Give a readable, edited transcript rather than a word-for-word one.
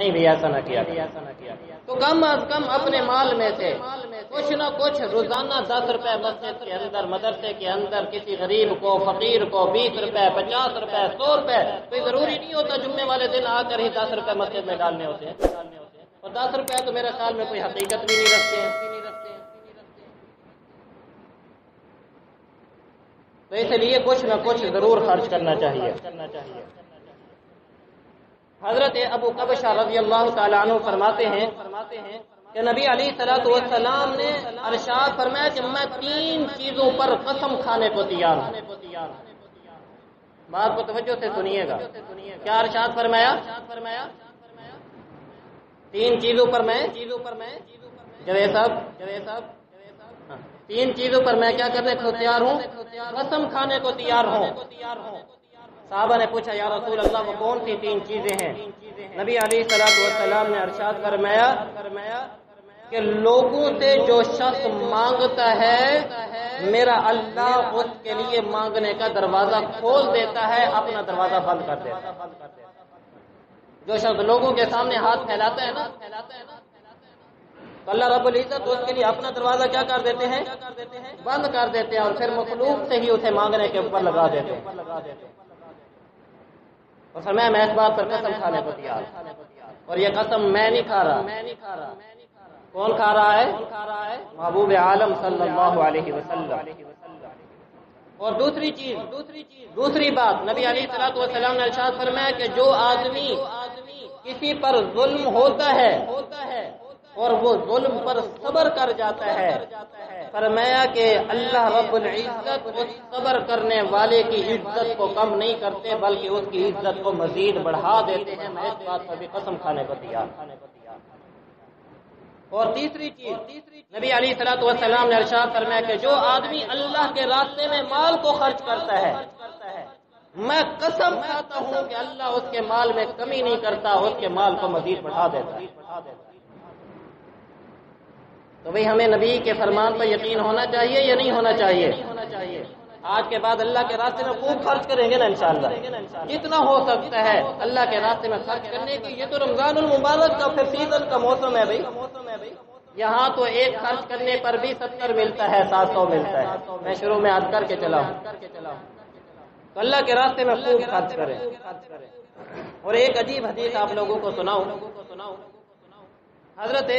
نہیں بھی ایسا نہ کیا، تو کم از کم اپنے مال میں سے کچھ نہ کچھ روزانہ 10 روپے مسجد کے اندر، مدرسے کے اندر کسی غریب کو، فقیر کو 20 روپے، 50 روپے، 100 روپے، کوئی ضروری نہیں ہوتا جمعے والے دن آ کر ہی 10 روپے مسجد میں ڈالنے ہوتے ہیں، اور 10 روپے تو میرے خیال میں کوئی حقیقت بھی نہیں رکھتے ہیں، تو اس لیے کچھ نہ کچھ ضرور خرچ کرنا چاہیے۔ حضرت ابو قبشہ رضی اللہ تعالیٰ عنہ فرماتے ہیں کہ نبی علیہ الصلوۃ والسلام نے ارشاد فرمایا کہ میں 3 چیزوں پر قسم کھانے کو تیار ہوں۔ بات کو توجہ سے سنیے گا، کیا ارشاد فرمایا؟ 3 چیزوں پر میں جوید صاحب 3 چیزوں پر میں کیا کرنے کو تیار ہوں؟ قسم کھانے کو تیار ہوں۔ صحابہ نے پوچھا یا رسول اللہ وہ کون سی 3 چیزیں ہیں؟ نبی علیہ الصلوۃ والسلام نے ارشاد فرمایا کہ لوگوں سے جو شخص مانگتا ہے میرا اللہ اس کے لیے مانگنے کا دروازہ کھول دیتا ہے، اپنا دروازہ بند کر دیتا ہے۔ جو شخص لوگوں کے سامنے ہاتھ پھیلاتا ہے نا، تو اللہ رب العزت اس کے لیے اپنا دروازہ کیا کر دیتے ہیں؟ بند کر دیتے ہیں، اور پھر مخلوق سے ہی اسے مانگنے کے اوپر لگا دیتے ہیں۔ اور فرمایا میں اس بات پر قسم کھانے کو تیار، اور یہ قسم میں نہیں کھا رہا، کون کھا رہا ہے؟ محبوب عالم صلی اللہ علیہ وسلم۔ اور دوسری بات نبی علیہ الصلوۃ والسلام نے ارشاد فرمایا کہ جو آدمی کسی پر ظلم ہوتا ہے اور وہ ظلم پر صبر کر جاتا ہے، فرمایا کہ اللہ رب العزت اس صبر کرنے والے کی عزت کو کم نہیں کرتے بلکہ اس کی عزت کو مزید بڑھا دیتے ہیں۔ میں اس بات پر بھی قسم کھانے کو تیار۔ اور تیسری چیز نبی علیہ الصلوۃ والسلام نے ارشاد فرمایا کہ جو آدمی اللہ کے راستے میں مال کو خرچ کرتا ہے، میں قسم کھاتا ہوں کہ اللہ اس کے مال میں کمی نہیں کرتا، اس کے مال کو مزید بڑھا دیتا ہے۔ تو بھئی ہمیں نبی کے فرمان پر یقین ہونا چاہیے یا نہیں ہونا چاہیے؟ آج کے بعد اللہ کے راستے میں خوب خرچ کریں گے نا انشاءاللہ، جتنا ہو سکتا ہے اللہ کے راستے میں خرچ کرنے کی۔ یہ تو رمضان المبارک کا پھر سیزن کا موسم ہے بھائی، یہاں تو ایک خرچ کرنے پر بھی 70 ملتا ہے، 700 ملتا ہے۔ میں شروع میں عرض کر کے چلا ہوں، تو اللہ کے راستے میں خوب خرچ کریں۔ اور ایک عجیب حدیث آپ لوگوں کو سناؤں، حضرت